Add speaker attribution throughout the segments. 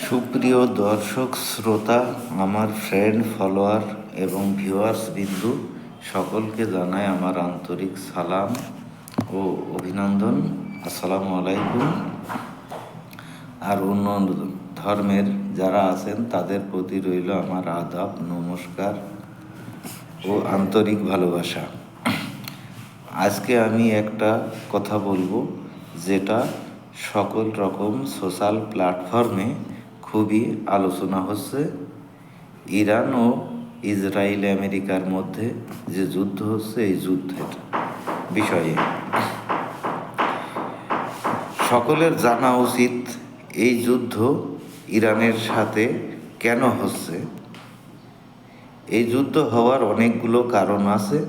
Speaker 1: সুপ্রিয় দর্শক শ্রোতা, আমার ফ্রেন্ড ফলোয়ার এবং ভিউয়ার্স বিন্দু সকলকে জানাই আমার আন্তরিক সালাম ও অভিনন্দন। আসসালামু আলাইকুম। আর অন্য ধর্মের যারা আছেন তাদের প্রতি রইল আমার আদাব, নমস্কার ও আন্তরিক ভালোবাসা। আজকে আমি একটা কথা বলবো যেটা সকল রকম সোশ্যাল প্ল্যাটফর্মে খুবই আলোচনা হচ্ছে। ইরান ও ইসরায়েল আমেরিকার মধ্যে যে যুদ্ধ হচ্ছে, এই যুদ্ধের বিষয়ে সকলের জানা উচিত এই যুদ্ধ ইরানের সাথে কেন হচ্ছে। এই যুদ্ধ হওয়ার অনেকগুলো কারণ আছে,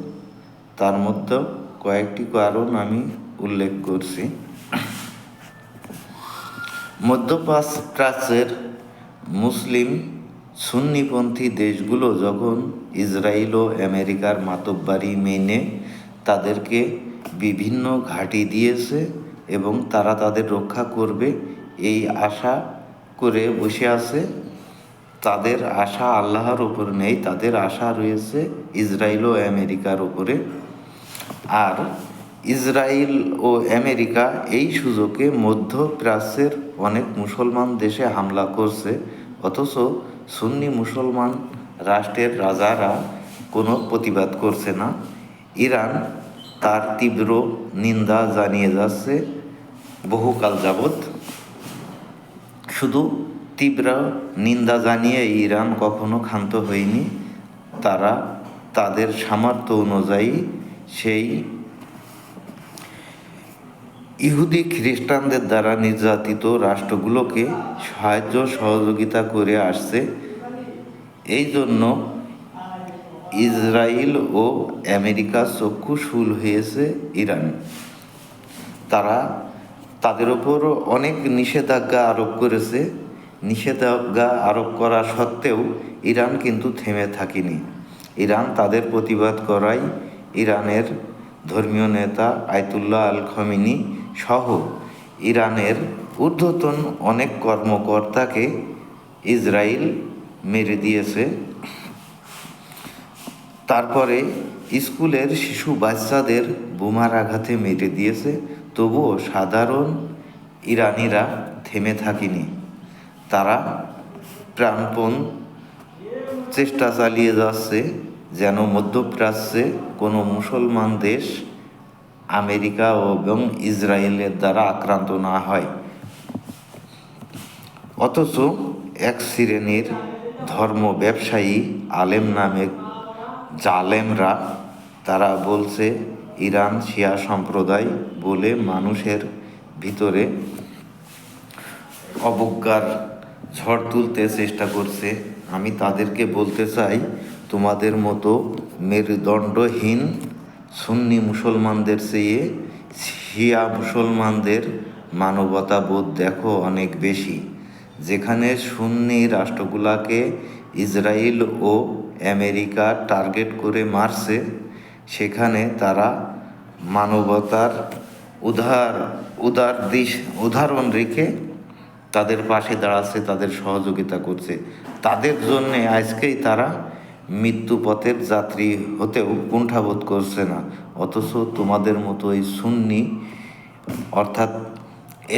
Speaker 1: তার মধ্যে কয়েকটি কারণ আমি উল্লেখ করছি। মধ্যপ্রাচ্যের মুসলিম সুন্নিপন্থী দেশগুলো যখন ইসরায়েল ও আমেরিকার মাতব্বরি মেনে তাদেরকে বিভিন্ন ঘাঁটি দিয়েছে এবং তারা তাদের রক্ষা করবে এই আশা করে বসে আছে। তাদের আশা আল্লাহর উপর নেই, তাদের আশা রয়েছে ইসরায়েল ও আমেরিকার উপরে। আর ইসরায়েল ও আমেরিকা এই সুযোগে মধ্যপ্রাচ্যের অনেক মুসলমান দেশে হামলা করছে, অথচ সুন্নি মুসলমান রাষ্ট্রের রাজারা কোনো প্রতিবাদ করছে না। ইরান তার তীব্র নিন্দা জানিয়ে যাচ্ছে বহুকাল যাবৎ। শুধু তীব্র নিন্দা জানিয়ে ইরান কখনো ক্ষান্ত হয়নি। তারা তাদের সামর্থ্য অনুযায়ী সেই ইহুদি খ্রিস্টানদের দ্বারা নির্যাতিত রাষ্ট্রগুলোকে সাহায্য সহযোগিতা করে আসছে। এই জন্য ইসরায়েল ও আমেরিকার চক্ষুশূল হয়েছে ইরান। তারা তাদের ওপর অনেক নিষেধাজ্ঞা আরোপ করেছে। নিষেধাজ্ঞা আরোপ করা সত্ত্বেও ইরান কিন্তু থেমে থাকেনি। ইরান তাদের প্রতিবাদ করায় ইরানের ধর্মীয় নেতা আয়াতুল্লাহ আল খামেনি সহ ইরানের ঊর্ধ্বতন অনেক কর্মকর্তাকে ইসরায়েল মেরে দিয়েছে। তারপরে স্কুলের শিশু বাচ্চাদের বোমার আঘাতে মেরে দিয়েছে। তবুও সাধারণ ইরানিরা থেমে থাকেনি। তারা প্রাণপণ চেষ্টা চালিয়ে যাচ্ছে যেন মধ্যপ্রাচ্যে কোনো মুসলমান দেশ আমেরিকা এবং ইসরায়েলের দ্বারা আক্রান্ত না হয়। অথচ এক শ্রেণীর ধর্ম ব্যবসায়ী আলেম নামে জালেমরা তারা বলছে ইরান শিয়া সম্প্রদায় বলে মানুষের ভিতরে অবজ্ঞার ঝড় তুলতে চেষ্টা করছে। আমি তাদেরকে বলতে চাই, তোমাদের মতো মেরুদণ্ডহীন সুন্নি মুসলমানদের চেয়ে শিয়া মুসলমানদের মানবতাবোধ দেখো অনেক বেশি। যেখানে সুন্নি রাষ্ট্রগুলোকে ইসরায়েল ও আমেরিকা টার্গেট করে মারছে, সেখানে তারা মানবতার উদাহরণ রেখে তাদের পাশে দাঁড়াচ্ছে, তাদের সহযোগিতা করছে। তাদের জন্যে আজকেই তারা মৃত্যুপথের যাত্রী হতেও কুণ্ঠাবোধ করছে না। অথচ তোমাদের মতো এই সুন্নি অর্থাৎ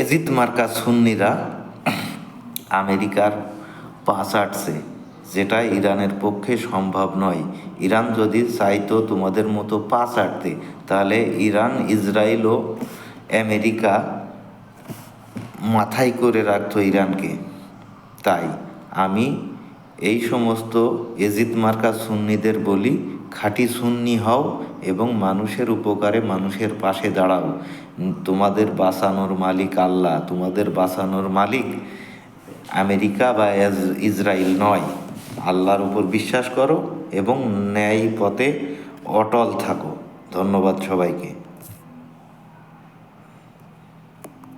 Speaker 1: এজিদ মার্কা সুন্নিরা আমেরিকার পা চাটছে, যেটা ইরানের পক্ষে সম্ভব নয়। ইরান যদি চাইতো তোমাদের মতো পা চাটতে, তাহলে ইরান, ইসরায়েল ও আমেরিকা মাথায় করে রাখতো ইরানকে। তাই আমি এই সমস্ত এজিদ মার্কা সুন্নিদের বলি, খাঁটি সুন্নি হও এবং মানুষের উপকারে মানুষের পাশে দাঁড়াও। তোমাদের বাঁচানোর মালিক আল্লাহ, তোমাদের বাঁচানোর মালিক আমেরিকা বা ইসরায়েল নয়। আল্লাহর উপর বিশ্বাস করো এবং ন্যায় পথে অটল থাকো। ধন্যবাদ সবাইকে।